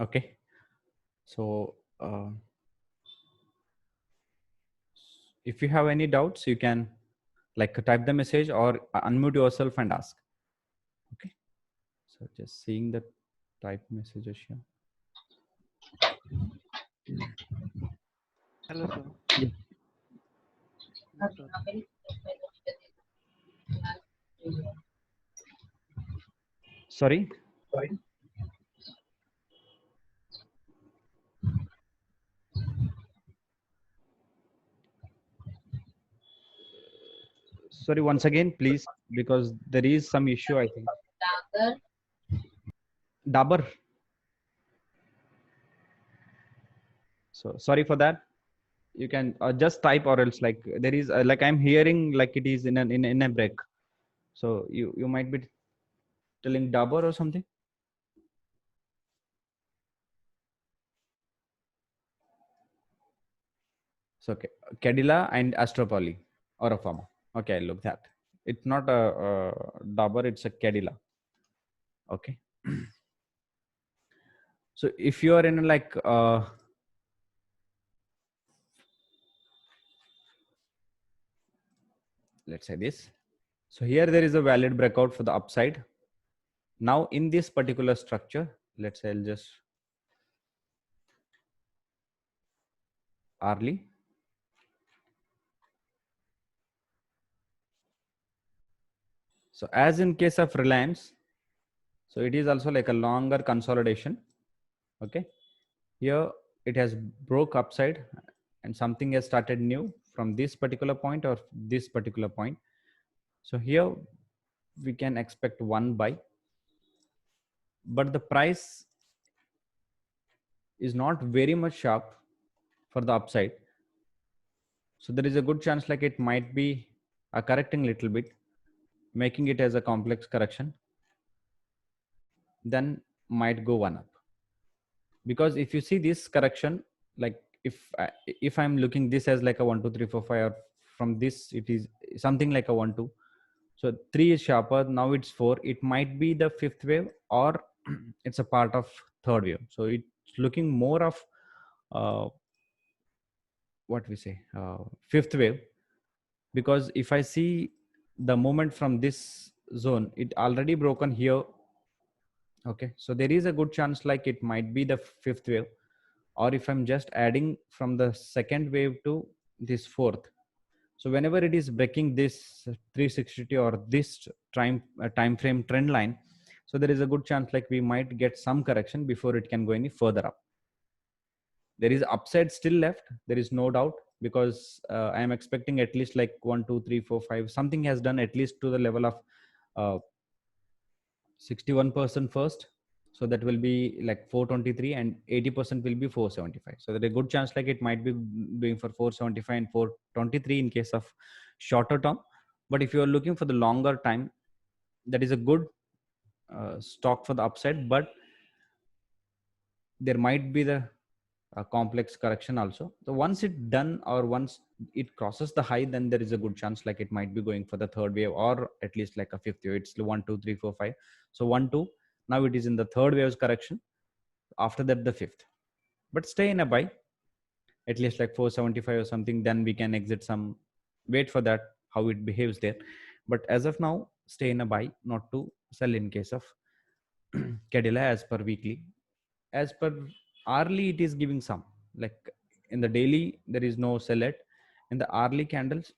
Okay, so if you have any doubts, you can like type the message or unmute yourself and ask. Okay, so just seeing the type messages here. Hello, sir. Yeah. Yes, sir. Sorry. Sorry, once again, please, because there is some issue, I think. Dabur. So sorry for that. You can just type, or else like there is like I'm hearing like it is in a break. So you might be telling Dabur or something. So okay, Cadila and Astropoly or a Pharma. Okay, I'll look that. It's not a Dabur, it's a Cadila. Okay. So if you are in like let's say this. So here there is a valid breakout for the upside. Now in this particular structure, let's say I'll just Arly. So as in case of Reliance, so it is also like a longer consolidation. Okay. Here it has broke upside and something has started new from this particular point or this particular point. So here we can expect one buy, but the price is not very much sharp for the upside. So there is a good chance like it might be correcting little bit, making it as a complex correction, then might go one up. Because if you see this correction, like if I'm looking this as like a 1 2 3 4 5, or from this it is something like a 1 2. So 3 is sharper, now it's 4. It might be the fifth wave, or it's a part of third wave. So it's looking more of uh, what we say fifth wave, because if I see the movement from this zone, it already broken here. Okay, so there is a good chance like it might be the fifth wave, or if I'm just adding from the second wave to this fourth. So whenever it is breaking this 360 or this time frame trend line, so there is a good chance like we might get some correction before it can go any further up. There is upside still left, there is no doubt, because I am expecting at least like 1 2 3 4 5 something has done at least to the level of 61% first. So that will be like 423, and 80% will be 475. So there's a good chance like it might be doing for 475 and 423 in case of shorter term. But if you are looking for the longer time, that is a good stock for the upside, but there might be the complex correction also. So once it done, or once it crosses the high, then there is a good chance like it might be going for the third wave, or at least like a fifth wave. It's 1 2 3 4 5. So 1 2, now it is in the third wave's correction, after that the fifth. But stay in a buy at least like 475 or something, then we can exit some, wait for that how it behaves there. But as of now, stay in a buy, not to sell in case of Cadilla as per weekly. As per hourly, it is giving some, like in the daily there is no sell it, in the hourly candles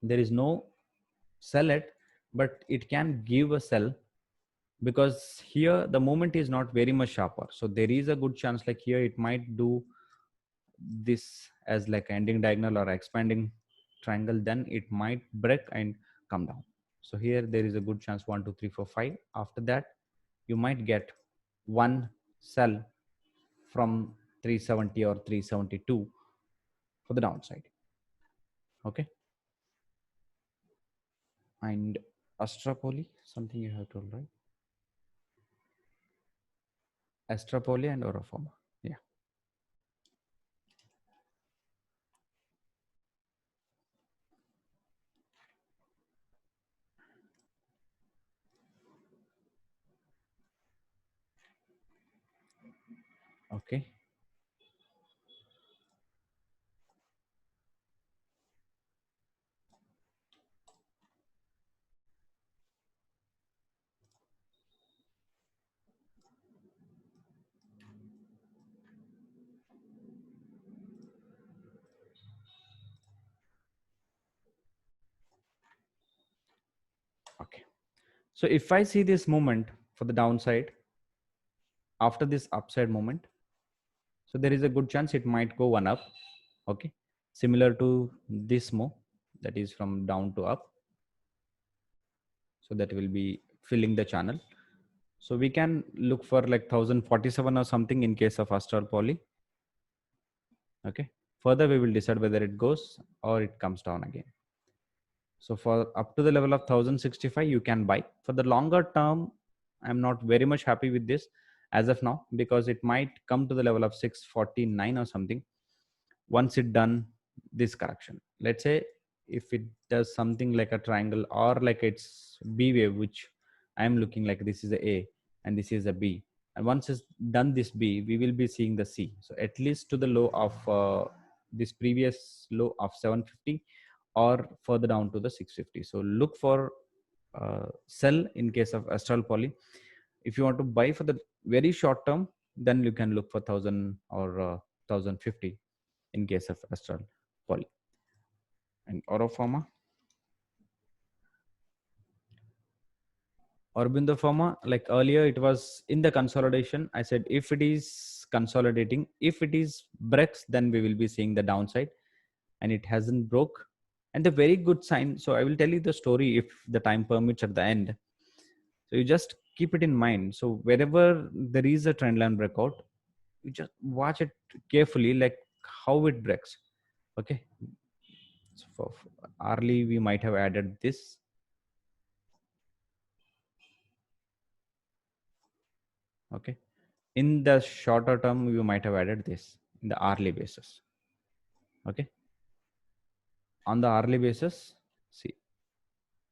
there is no sell it, but it can give a sell, because here the movement is not very much sharper. So there is a good chance like here it might do this as like ending diagonal or expanding triangle, then it might break and come down. So here there is a good chance 1 2 3 4 5. After that you might get one sell from 370 or 372 for the downside. Okay. And Astropoly, something you have told, right? Astropoly and Oroforma. Yeah. Okay. Okay. So if I see this movement for the downside after this upside movement, so there is a good chance it might go one up. Okay. Similar to this move, that is from down to up. So that will be filling the channel. So we can look for like 1047 or something in case of Astral Poly. Okay. Further, we will decide whether it goes or it comes down again. So for up to the level of 1065, you can buy. For the longer term, I'm not very much happy with this as of now, because it might come to the level of 649 or something once it done this correction. Let's say if it does something like a triangle or like it's B wave, which I'm looking like this is a and this is a B. And once it's done this B, we will be seeing the C. So at least to the low of this previous low of 750 or further down to the 650. So look for sell in case of Astral Poly. If you want to buy for the very short term, then you can look for 1000 or 1050 in case of Astral Poly. And Oroforma, Aurobindo Pharma, like earlier it was in the consolidation. I said if it is consolidating, if it is breaks, then we will be seeing the downside, and it hasn't broke. And the very good sign. So I will tell you the story if the time permits at the end. So you just keep it in mind. So wherever there is a trend line breakout, you just watch it carefully, like how it breaks. Okay. So for hourly, we might have added this. Okay. In the shorter term, we might have added this in the hourly basis. Okay. On the hourly basis, see.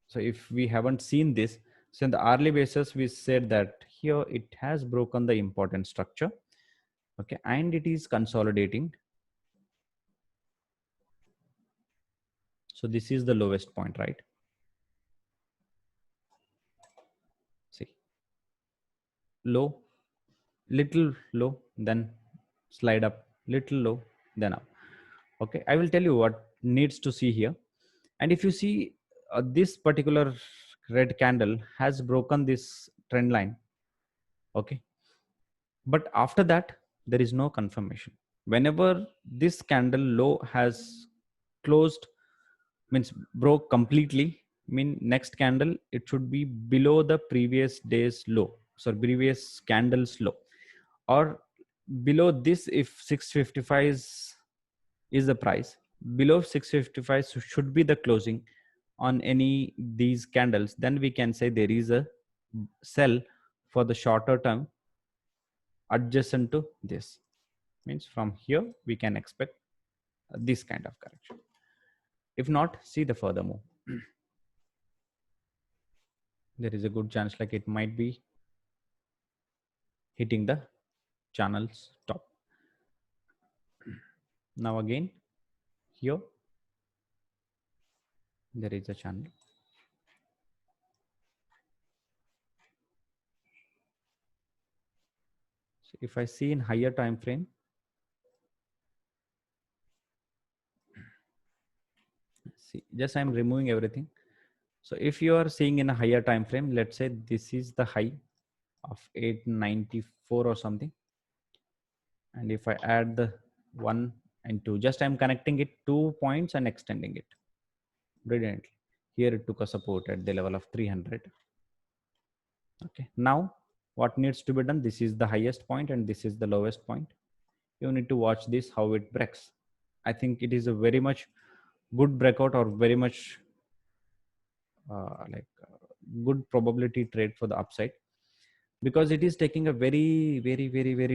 So if we haven't seen this, so in the hourly basis, we said that here it has broken the important structure. Okay. And it is consolidating. So this is the lowest point, right? See, low, little low, then slide up, little low, then up. Okay, I will tell you what needs to see here. And if you see this particular red candle has broken this trend line. Okay, but after that there is no confirmation. Whenever this candle low has closed, means broke completely, mean next candle it should be below the previous day's low, so previous candle's low, or below this. If 655 is the price, below 655 should be the closing on any these candles, then we can say there is a sell for the shorter term adjacent to this. Means from here we can expect this kind of correction. If not, see the further move. There is a good chance like it might be hitting the channel's top. Now again here there is a channel. So if I see in higher time frame, see, just I'm removing everything. So if you are seeing in a higher time frame, let's say this is the high of 894 or something, and if I add the 1 and 2, just I'm connecting it 2 points and extending it brilliantly. Here it took a support at the level of 300. Okay, now what needs to be done? This is the highest point and this is the lowest point. You need to watch this how it breaks. I think it is a very much good breakout, or very much good probability trade for the upside, because it is taking a very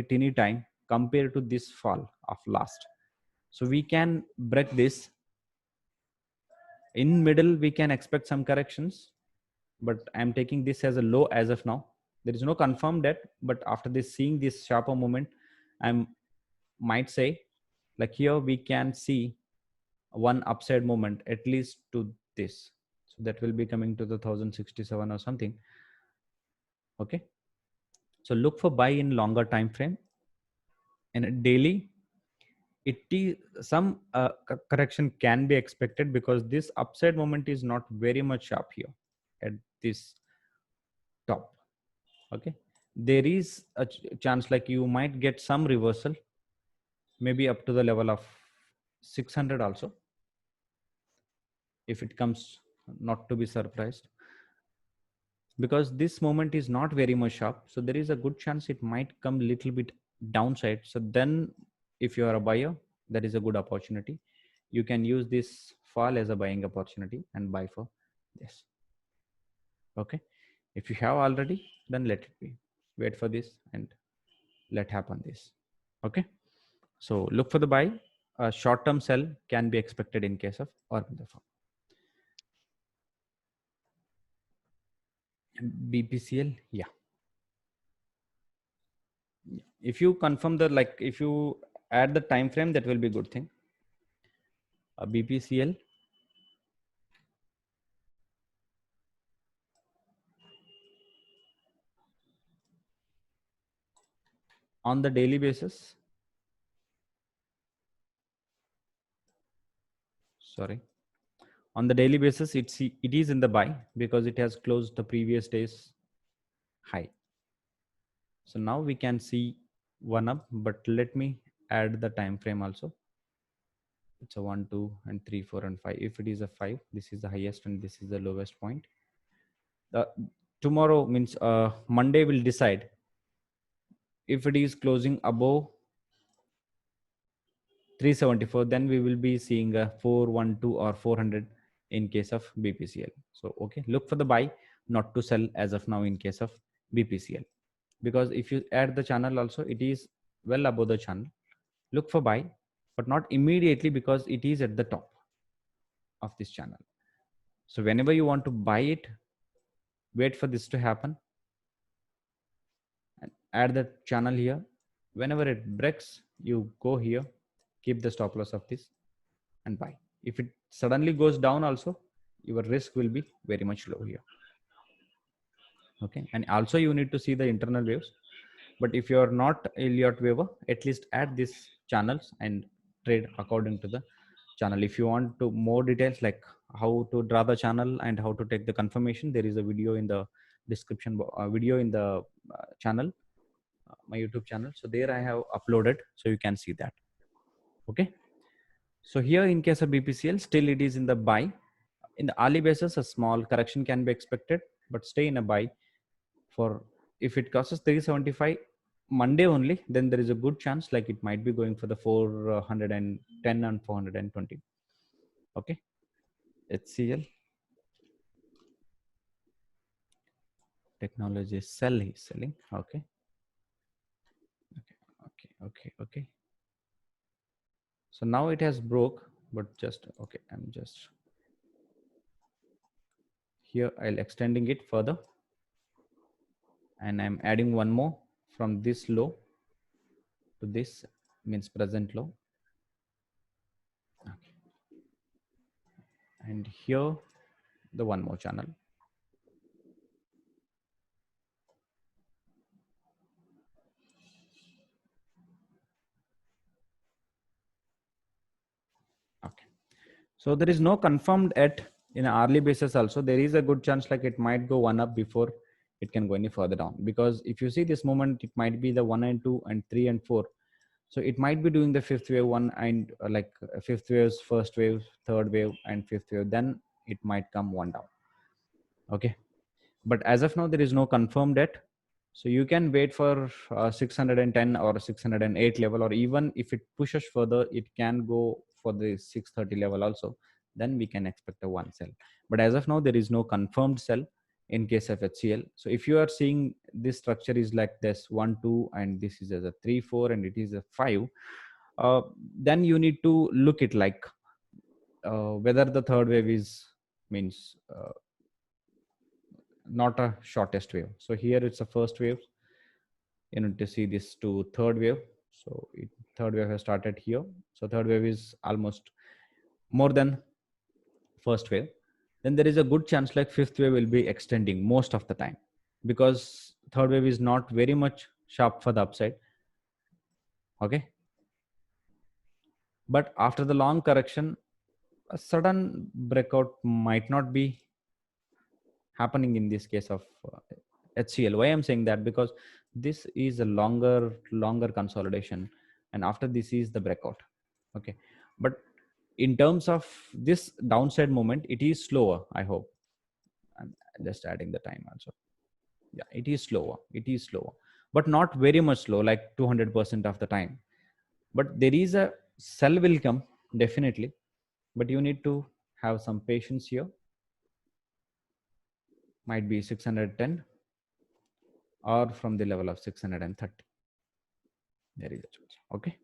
teeny time compared to this fall of last. So we can break this. In middle we can expect some corrections, but I'm taking this as a low as of now. There is no confirmed yet, but after this seeing this sharper movement, I might say, like here we can see one upside moment at least to this. So that will be coming to the 1067 or something. Okay. So look for buy in longer time frame, and daily it is some correction can be expected because this upside moment is not very much sharp here at this top. Okay, there is a chance like you might get some reversal, maybe up to the level of 600 also, if it comes, not to be surprised, because this moment is not very much sharp. So there is a good chance it might come little bit downside. So then if you are a buyer, that is a good opportunity. You can use this fall as a buying opportunity and buy for this. Okay, if you have already, then let it be. Wait for this and let happen this. Okay, so look for the buy. A short term sell can be expected in case of Aurobindo Pharma. BPCL, yeah. If you confirm the, like if you add the time frame, that will be good thing. BPCL, on the daily basis, sorry, on the daily basis, it is in the buy because it has closed the previous day's high. So now we can see one up, but let me add the time frame also. It's a 1, 2 and 3, 4 and 5. If it is a 5, this is the highest and this is the lowest point. Tomorrow means Monday will decide if it is closing above 374, then we will be seeing a 412 or 400 in case of BPCL. So okay, look for the buy, not to sell as of now in case of BPCL, because if you add the channel also, it is well above the channel. Look for buy, but not immediately because it is at the top of this channel. So whenever you want to buy it, wait for this to happen and add the channel here. Whenever it breaks, you go here, keep the stop loss of this and buy. If it suddenly goes down also, your risk will be very much low here. Okay, and also you need to see the internal waves. But if you are not Elliott waiver, at least add these channels and trade according to the channel. If you want to more details like how to draw the channel and how to take the confirmation, there is a video in the description, video in the channel, my YouTube channel. So there I have uploaded, so you can see that. Okay, so here in case of BPCL, still it is in the buy. In the early basis, a small correction can be expected, but stay in a buy. For if it crosses 375 Monday only, then there is a good chance like it might be going for the 410 and 420. Okay, HCL technology sell is selling. Okay, okay. So now it has broke, but just okay. I'm just here. I'll extending it further, and I'm adding one more from this low to this, means present low. Okay. And here the one more channel. Okay, so there is no confirmed at in an early basis. Also there is a good chance like it might go one up before it can go any further down, because if you see this moment, it might be the 1 and 2 and 3 and 4. So it might be doing the fifth wave one and like fifth waves, first wave, third wave and fifth wave, then it might come one down. Okay, but as of now there is no confirmed yet. So you can wait for 610 or 608 level, or even if it pushes further, it can go for the 630 level also. Then we can expect a one sell. But as of now, there is no confirmed sell in case of HCL. So if you are seeing this structure is like this 1, 2, and this is as a 3, 4, and it is a 5, then you need to look it like whether the third wave is means not a shortest wave. So here it's a first wave. You need to see this to third wave. So third wave has started here. So third wave is almost more than first wave. Then there is a good chance like fifth wave will be extending most of the time, because third wave is not very much sharp for the upside. Okay. But after the long correction, a sudden breakout might not be happening in this case of HCL. Why I'm saying that? Because this is a longer consolidation, and after this is the breakout. Okay. But in terms of this downside moment, it is slower. I hope I'm just adding the time also. Yeah, it is slower. It is slower, but not very much slow, like 200% of the time. But there is a sell will come definitely, but you need to have some patience here. Might be 610 or from the level of 630. There is a chance. Okay.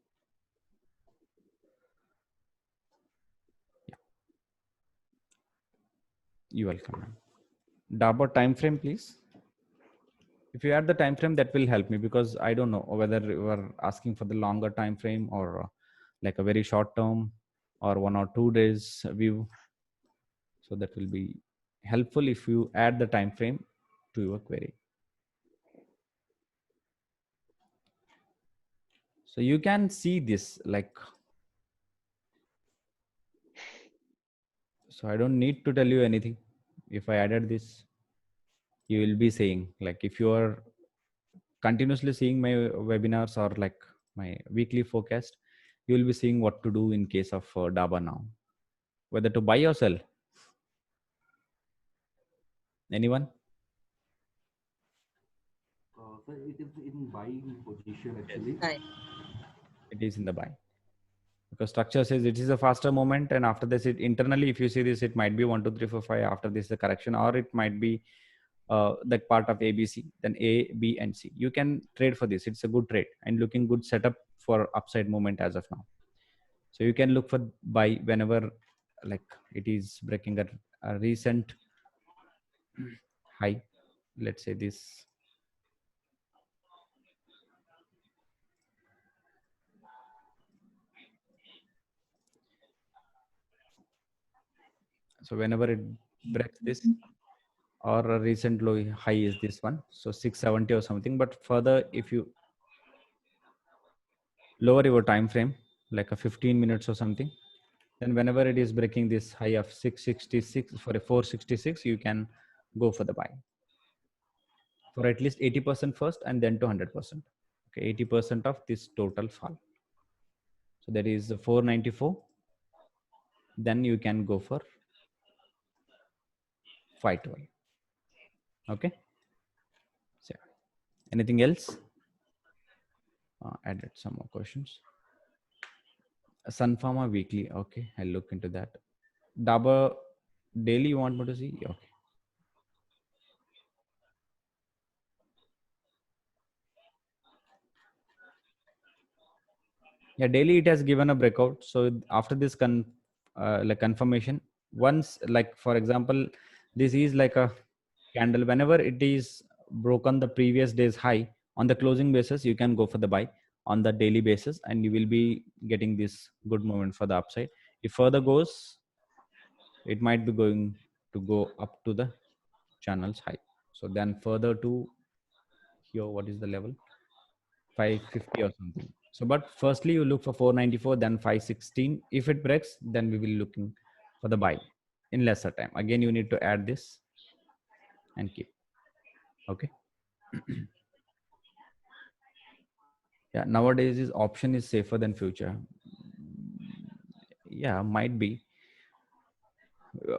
Yeah. You're welcome, ma'am. Dabur time frame, please. If you add the time frame, that will help me, because I don't know whether you are asking for the longer time frame or like a very short term or 1 or 2 days view. So that will be helpful if you add the time frame to your query. So you can see this like, so I don't need to tell you anything. If I added this, you will be saying, like, if you are continuously seeing my webinars or like my weekly forecast, you will be seeing what to do in case of Dabur now, whether to buy or sell. Anyone? So it is in buying position actually. Yes. It is in the buy, because structure says it is a faster moment, and after this, it internally, if you see this, it might be 1 2 3 4 5. After this, the correction, or it might be that part of ABC, then A, B, and C. You can trade for this. It's a good trade and looking good setup for upside movement as of now. So you can look for buy whenever like it is breaking a recent high. Let's say this. So whenever it breaks this, or a recent low high is this one, so 670 or something. But further, if you lower your time frame like a 15 minutes or something, then whenever it is breaking this high of 666 for a 466, you can go for the buy for at least 80% first and then to 100%. Okay, 80% of this total fall. So that is 494. Then you can go for 512. Okay. So anything else? Added some more questions. Sun Pharma weekly. Okay, I'll look into that. Dabur daily, you want me to see? Okay. Yeah, daily it has given a breakout. So after this like confirmation, once, like for example, this is like a candle. Whenever it is broken the previous day's high on the closing basis, you can go for the buy on the daily basis, and you will be getting this good movement for the upside. If further goes, it might be going to go up to the channel's high. So then further to here, what is the level? 550 or something. So, but firstly, you look for 494, then 516. If it breaks, then we will looking for the buy in lesser time. Again, you need to add this and keep. Okay. Yeah. Nowadays, is option is safer than future. Yeah, might be.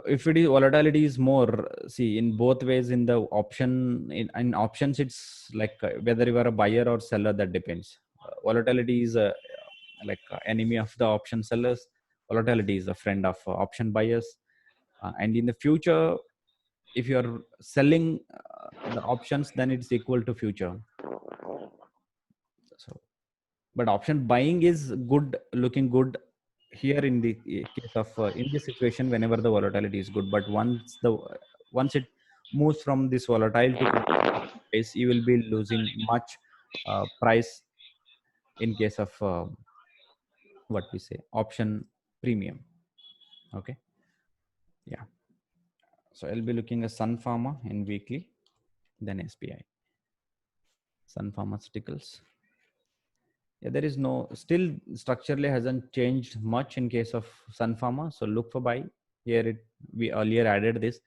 If it is volatility is more, see, in both ways, in the option, in options, it's like whether you are a buyer or seller, that depends. Volatility is like enemy of the option sellers. Volatility is a friend of option buyers. And in the future, if you are selling the options, then it's equal to future. So, but option buying is good, looking good here in the case of in this situation, whenever the volatility is good. But once it moves from this volatile to phase, you will be losing much price in case of what we say option premium. Okay, yeah. So I'll be looking at Sun Pharma in weekly, then SBI, Sun Pharmaceuticals. Yeah, there is no, still structurally hasn't changed much in case of Sun Pharma. So look for buy here. We earlier added this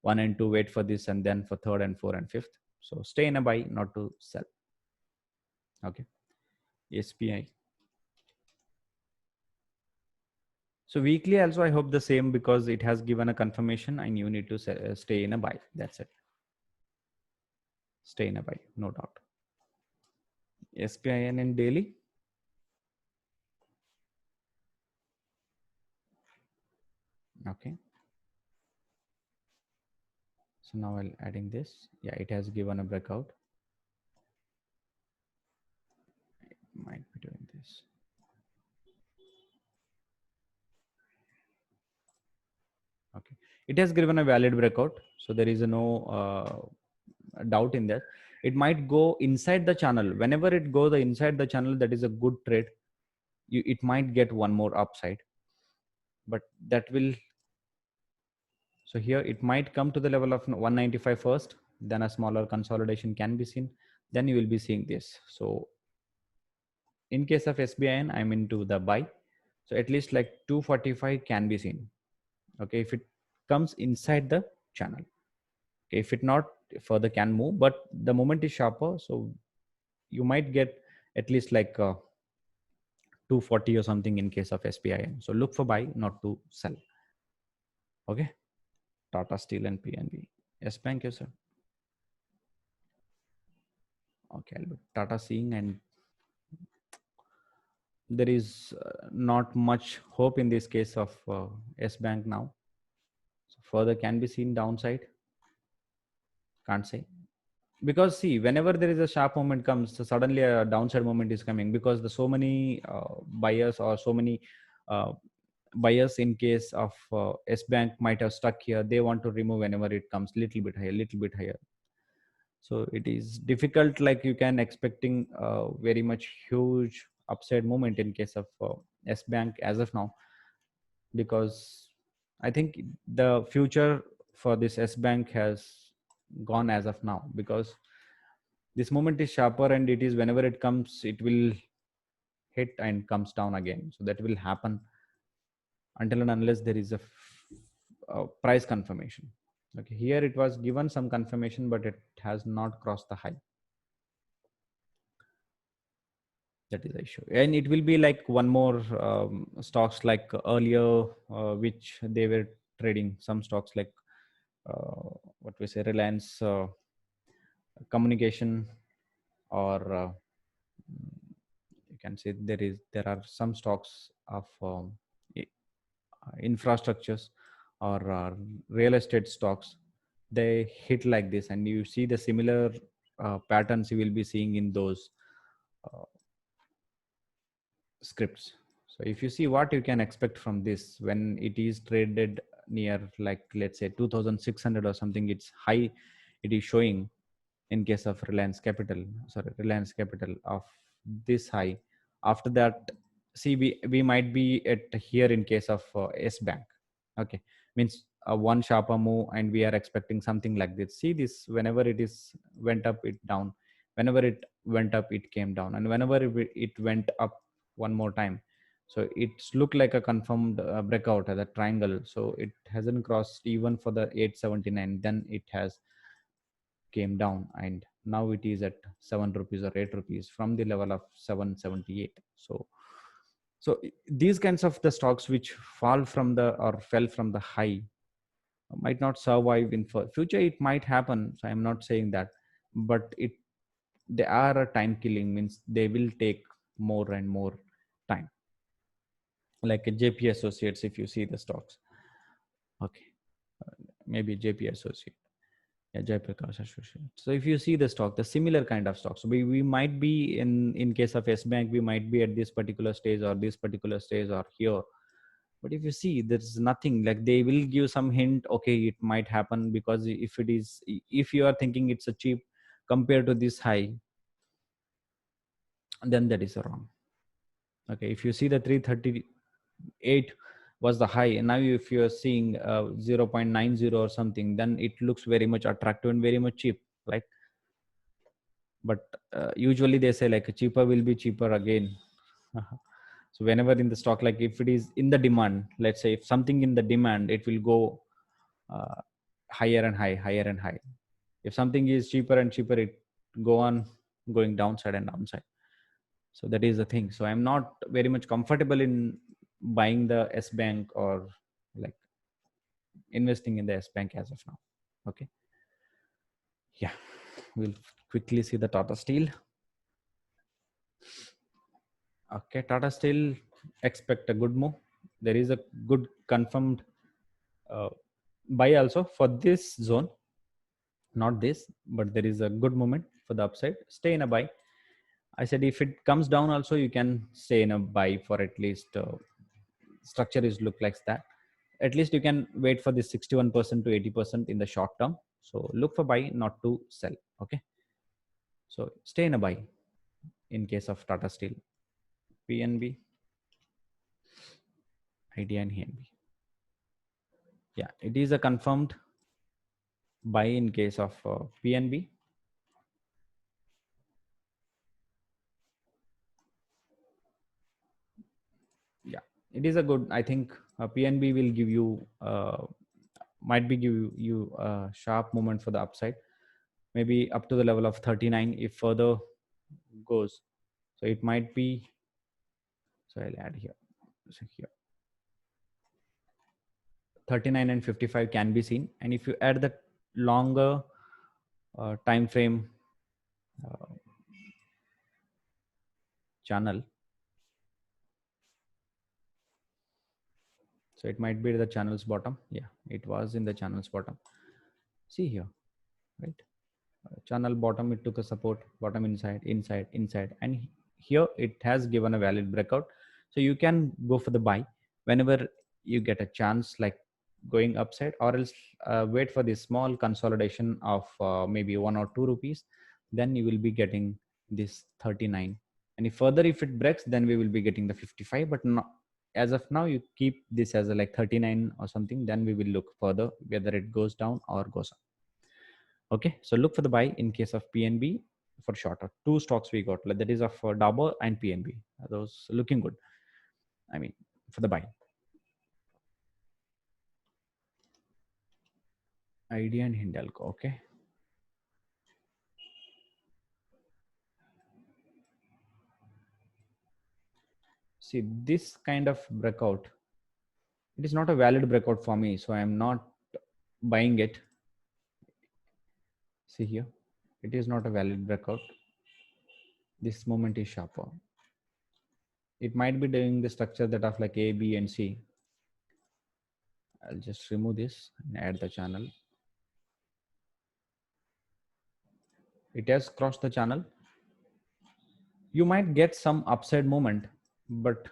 1 and 2, wait for this, and then for third and 4 and 5th. So stay in a buy, not to sell. Okay, SPI. So weekly also I hope the same, because it has given a confirmation and you need to stay in a buy. That's it. Stay in a buy, no doubt. SPIN in daily. Okay. So now I'll adding this. Yeah, it has given a breakout. It might be doing this. Okay, it has given a valid breakout, so there is no doubt in that. It might go inside the channel. Whenever it goes inside the channel, that is a good trade. It might get one more upside, but that will. So here it might come to the level of 195 first, then a smaller consolidation can be seen. Then you will be seeing this. So in case of SBIN, I'm into the buy. So at least like 245 can be seen. Okay, if it comes inside the channel. Okay, if it not, further can move, but the moment is sharper, so you might get at least like 240 or something in case of SBIN. So look for buy, not to sell. Okay, Tata Steel and PNB. Yes, Bank, yes, sir. Okay, I'll be Tata seeing, and there is not much hope in this case of S Bank now. So further can be seen downside. Can't say, because see, whenever there is a sharp moment comes, so suddenly a downside moment is coming, because the so many buyers or so many uh, buyers in case of S Bank might have stuck here. They want to remove whenever it comes little bit higher. So it is difficult, like you can expecting very much huge upside moment in case of S Bank as of now, because I think the future for this S Bank has gone as of now, because this moment is sharper, and it is whenever it comes, it will hit and comes down again. So that will happen until and unless there is a price confirmation. Okay, here it was given some confirmation, but it has not crossed the high. That is the issue, and it will be like one more stocks like earlier, which they were trading some stocks like what we say Reliance Communication, or you can say there are some stocks of infrastructures or real estate stocks. They hit like this, and you see the similar patterns you will be seeing in those uh, scripts. So if you see what you can expect from this, when it is traded near, like let's say 2600 or something, it's high, it is showing in case of Reliance Capital of this high. After that, see, we might be at here in case of S Bank. Okay, means one sharper move, and we are expecting something like this. See this, whenever it is went up, it down. Whenever it went up, it came down, and whenever it went up one more time, so it's looked like a confirmed breakout as a triangle. So it hasn't crossed even for the 879, then it has came down, and now it is at 7 rupees or 8 rupees from the level of 778. So these kinds of the stocks which fall from the or fell from the high might not survive in future. It might happen, so I'm not saying that, but they are a time killing, means they will take more and more time, like a JP Associates. If you see the stocks, okay, maybe JP Associate, yeah, Jayaprakash Associate. So if you see the stock, the similar kind of stocks, we might be in case of S Bank, we might be at this particular stage or this particular stage or here. But if you see, there's nothing, like they will give some hint, okay, it might happen, because if you are thinking it's a cheap compared to this high, then that is wrong. Okay, if you see the 338 was the high, and now if you are seeing 0.90 or something, then it looks very much attractive and very much cheap, like. But usually they say like cheaper will be cheaper again. So whenever in the stock, like if it is in the demand, let's say if something in the demand, it will go uh, higher and higher and high. If something is cheaper and cheaper, it go on going downside and downside. So that is the thing. So I'm not very much comfortable in buying the S Bank or like investing in the S Bank as of now. Okay. Yeah. We'll quickly see the Tata Steel. Okay. Tata Steel, expect a good move. There is a good confirmed uh, buy also for this zone. Not this, but there is a good moment for the upside. Stay in a buy. I said if it comes down also, you can stay in a buy for at least structure is look like that. At least you can wait for this 61% to 80% in the short term. So look for buy, not to sell. Okay. So stay in a buy in case of Tata Steel, PNB, Idea and HNB. Yeah, it is a confirmed buy in case of PNB. Yeah, it is a good. I think PNB will give you might be give you a sharp movement for the upside, maybe up to the level of 39 if further goes. So it might be. So I'll add here. So here 39 and 55 can be seen, and if you add the longer time frame uh, channel, so it might be the channel's bottom. Yeah, it was in the channel's bottom. See here, right? Channel bottom, it took a support, bottom inside, and here it has given a valid breakout. So you can go for the buy whenever you get a chance, like going upside, or else wait for this small consolidation of maybe 1 or 2 rupees. Then you will be getting this 39, and if further if it breaks, then we will be getting the 55. But not, as of now, you keep this as a like 39 or something. Then we will look further whether it goes down or goes up. Okay, so look for the buy in case of PNB for shorter. Two stocks we got, like that is of Dabur and PNB. Those looking good. I mean, for the buy. Idea and Hindalco. Okay. See, this kind of breakout, it is not a valid breakout for me, so I am not buying it. See here, it is not a valid breakout. This moment is sharper. It might be doing the structure that of like A, B, and C. I'll just remove this and add the channel. It has crossed the channel. You might get some upside moment, but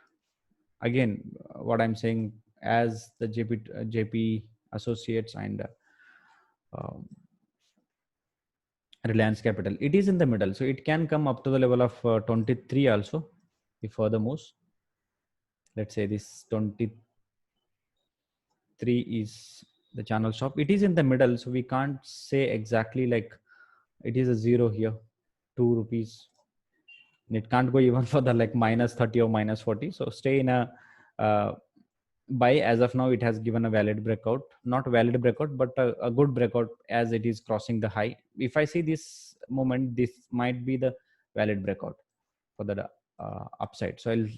again, what I'm saying, as the JP Associates and um, Reliance Capital, it is in the middle, so it can come up to the level of 23 also if further moves. Let's say this 23 is the channel stop. It is in the middle, so we can't say exactly like it is a zero here, 2 rupees. And it can't go even for the like minus 30 or minus 40. So stay in a buy. As of now, it has given a valid breakout, not valid breakout, but a good breakout as it is crossing the high. If I see this moment, this might be the valid breakout for the upside. So I'll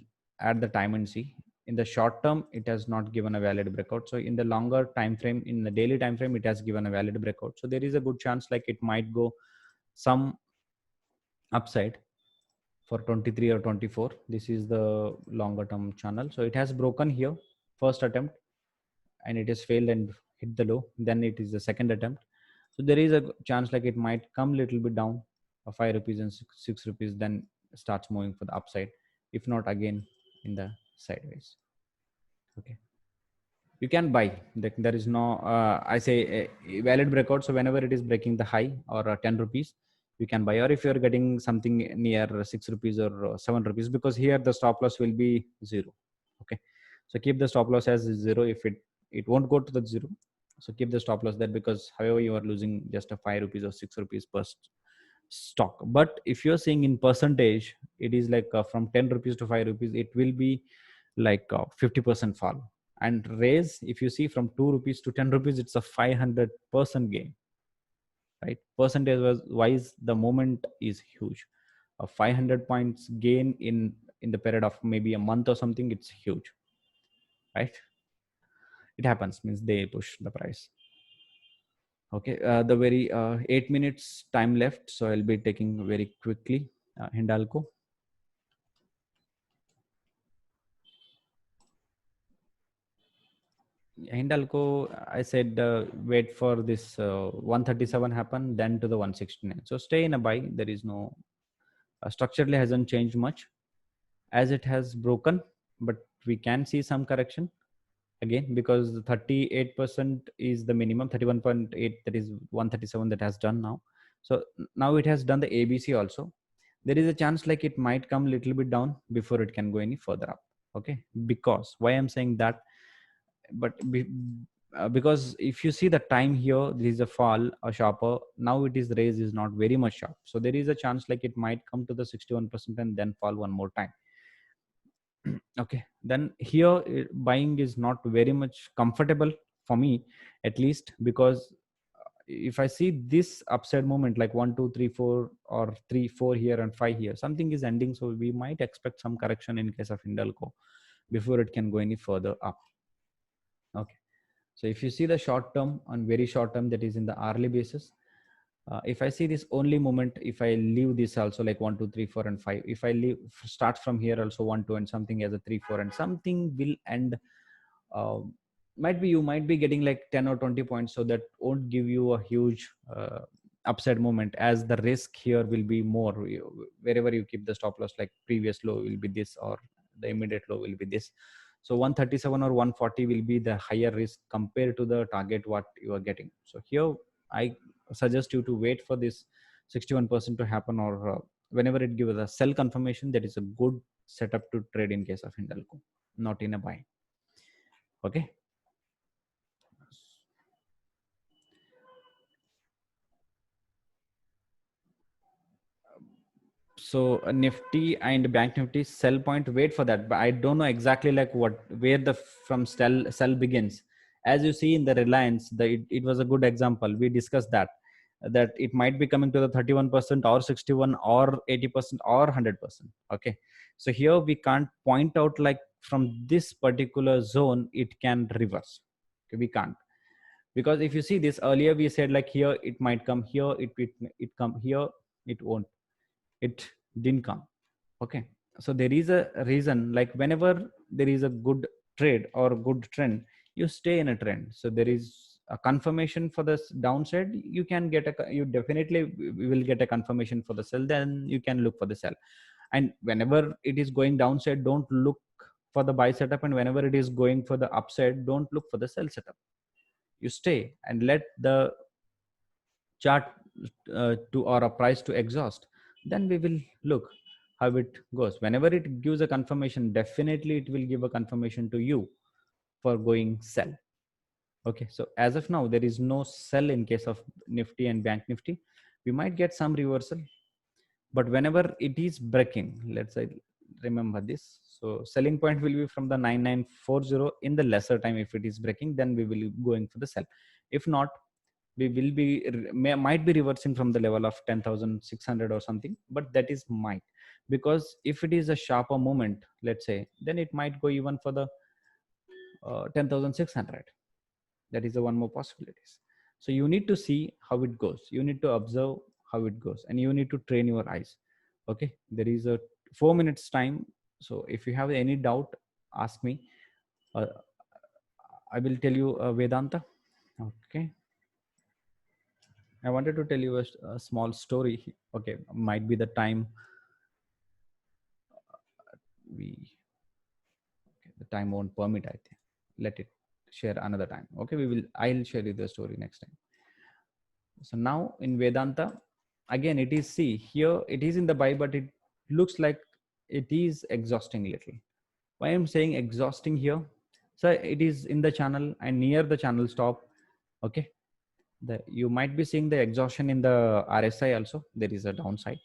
add the time and see. In the short term, it has not given a valid breakout. So in the longer time frame, in the daily time frame, it has given a valid breakout. So there is a good chance like it might go some upside for 23 or 24. This is the longer term channel. So it has broken here, first attempt, and it has failed and hit the low. Then it is the second attempt. So there is a chance like it might come little bit down, 5 rupees and 6 rupees, then starts moving for the upside. If not, again in the sideways. Okay, you can buy. There is no I say a valid breakout. So whenever it is breaking the high or 10 rupees, you can buy. Or if you're getting something near 6 rupees or 7 rupees, because here the stop loss will be 0. Okay, so keep the stop loss as 0. If it won't go to the 0, so keep the stop loss there, because however you are losing just a 5 rupees or 6 rupees per stock. But if you're seeing in percentage, it is like from 10 rupees to 5 rupees, it will be like 50% fall. And raise, if you see from 2 rupees to 10 rupees, it's a 500% gain, right? Percentage wise, the moment is huge. A 500 points gain in the period of maybe a month or something, it's huge, right? It happens, means they push the price. Okay, the very 8 minutes time left, so I'll be taking very quickly Hindalco. Hindalco, I said wait for this 137 happen, then to the 169. So stay in a buy. There is no structurally hasn't changed much, as it has broken, but we can see some correction again, because 38% is the minimum. 31.8, that is 137 that has done now. So now it has done the ABC also. There is a chance like it might come a little bit down before it can go any further up. Okay, because why I'm saying that, but because if you see the time here, there is a fall, a sharper. Now it is raised is not very much sharp, so there is a chance like it might come to the 61% and then fall one more time. Okay, then here buying is not very much comfortable for me, at least, because if I see this upside movement like 1 2 3 4, or 3 4 here and 5 here, something is ending, so we might expect some correction in case of Hindalco before it can go any further up. Okay, so if you see the short term, on very short term, that is in the hourly basis, if I see this only moment, if I leave this also like 1 2 3 4 and 5, if I leave start from here also 1 2 and something as a 3 4 and something will end, uh, might be you might be getting like 10 or 20 points, so that won't give you a huge upside moment, as the risk here will be more. Wherever you keep the stop loss, like previous low will be this, or the immediate low will be this. So 137 or 140 will be the higher risk compared to the target what you are getting. So here I suggest you to wait for this 61% to happen, or whenever it gives a sell confirmation, that is a good setup to trade in case of Hindalco, not in a buy. Okay, so Nifty and Bank Nifty sell point, wait for that, but I don't know exactly like what, where the from sell begins. As you see in the Reliance, it was a good example. We discussed that it might be coming to the 31% or 61 or 80% or 100%. Okay, so here we can't point out like from this particular zone it can reverse. Okay, we can't, because if you see this earlier, we said like here it might come, here it come, here it won't, it didn't come. Okay, so there is a reason, like whenever there is a good trade or good trend, you stay in a trend. So there is a confirmation for this downside, you can get you definitely will get a confirmation for the sell, then you can look for the sell. And whenever it is going downside, don't look for the buy setup, and whenever it is going for the upside, don't look for the sell setup. You stay and let the chart to, or a price to exhaust, then we will look how it goes. Whenever it gives a confirmation, definitely it will give a confirmation to you for going sell. Okay, so as of now there is no sell in case of Nifty and Bank Nifty. We might get some reversal, but whenever it is breaking, let's say, remember this, so selling point will be from the 9940 in the lesser time. If it is breaking, then we will going for the sell. If not, we will be might be reversing from the level of 10,600 or something, but that is might, because if it is a sharper moment, let's say, then it might go even for the 10,600. That is the one more possibilities. So you need to see how it goes, you need to observe how it goes, and you need to train your eyes. Okay, there is a 4 minutes time, so if you have any doubt, ask me. uh, I will tell you Vedanta. Okay, I wanted to tell you a small story. Okay, might be the time we, okay, the time won't permit. I think let it share another time. Okay, I'll share you the story next time. So now in Vedanta, again, it is, see here, it is in the buy, but it looks like it is exhausting little. Why I'm saying exhausting here? So it is in the channel and near the channel stop. Okay. You might be seeing the exhaustion in the RSI also. There is a downside.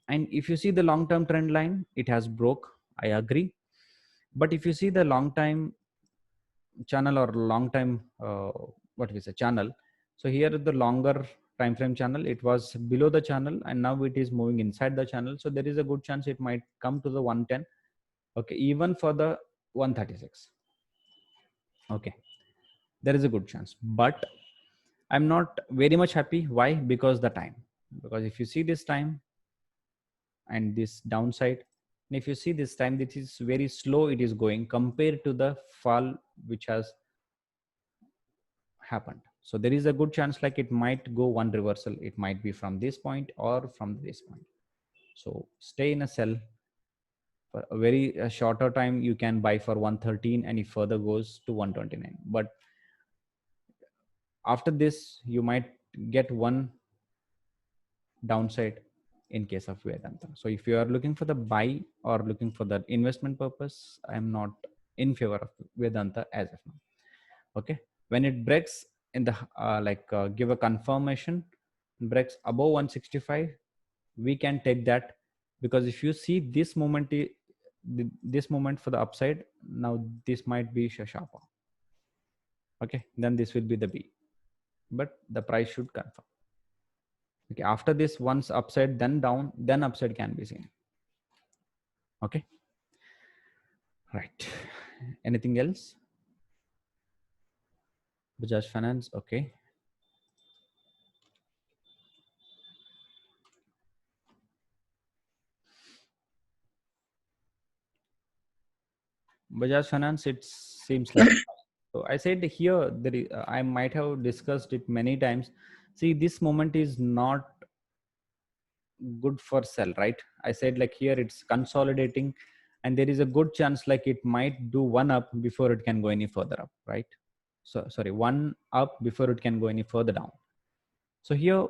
And if you see the long-term trend line, it has broke. I agree. But if you see the long time channel or long time, what we say channel. So here the longer time frame channel, it was below the channel and now it is moving inside the channel. So there is a good chance it might come to the 110. Okay. Even for the 136. Okay. There is a good chance, but I'm not very much happy. Why? Because the time. Because if you see this time and this downside, and if you see this time, this is very slow. It is going compared to the fall which has happened. So there is a good chance like it might go one reversal. It might be from this point or from this point. So stay in a sell for a very shorter time. You can buy for 113 and it further goes to 129. But after this, you might get one downside in case of Vedanta. So if you are looking for the buy or looking for the investment purpose, I'm not in favor of Vedanta as of now. Okay. When it breaks in the give a confirmation, breaks above 165, we can take that, because if you see this moment, this moment for the upside, now this might be sharper. Okay. Then this will be the B, but the price should confirm. Okay, after this, once upside, then down, then upside can be seen. Okay. Right. Anything else? Bajaj Finance. Okay. Bajaj Finance, it seems like, so I said here, I might have discussed it many times. See, this moment is not good for sell, right? I said like here it's consolidating and there is a good chance like it might do one up before it can go any further up, right? So sorry, one up before it can go any further down. So here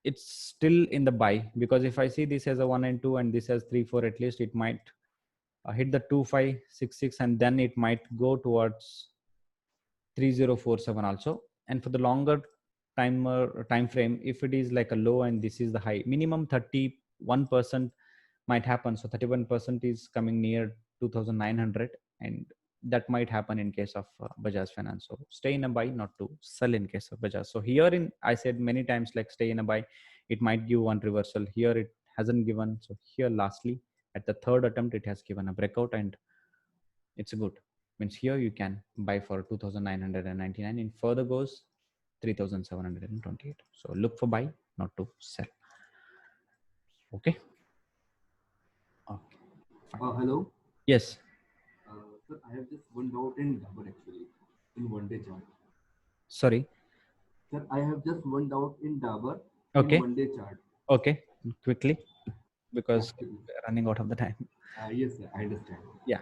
it's still in the buy, because if I see this as a 1 and 2 and this as 3 4, at least it might hit the 2566 and then it might go towards 3047 also. And for the longer time frame, if it is like a low and this is the high, minimum 31% might happen. So 31% is coming near 2900, and that might happen in case of Bajaj Finance. So stay in a buy, not to sell in case of Bajaj. So here I said many times like stay in a buy, it might give one reversal. Here it hasn't given. So here lastly at the third attempt it has given a breakout and it's good. Means here you can buy for 2999, in further goes 3728. So look for buy, not to sell. Okay. Okay. Hello. Yes. Sir, I have just one doubt in Dabur actually, in one day chart. Sorry. Sir, I have just one doubt in Dabur Okay. in one day chart. Okay. Quickly, because Actually, we're running out of the time. yes, sir, I understand. Yeah.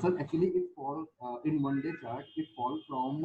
Sir, actually it falls in one day chart. It falls from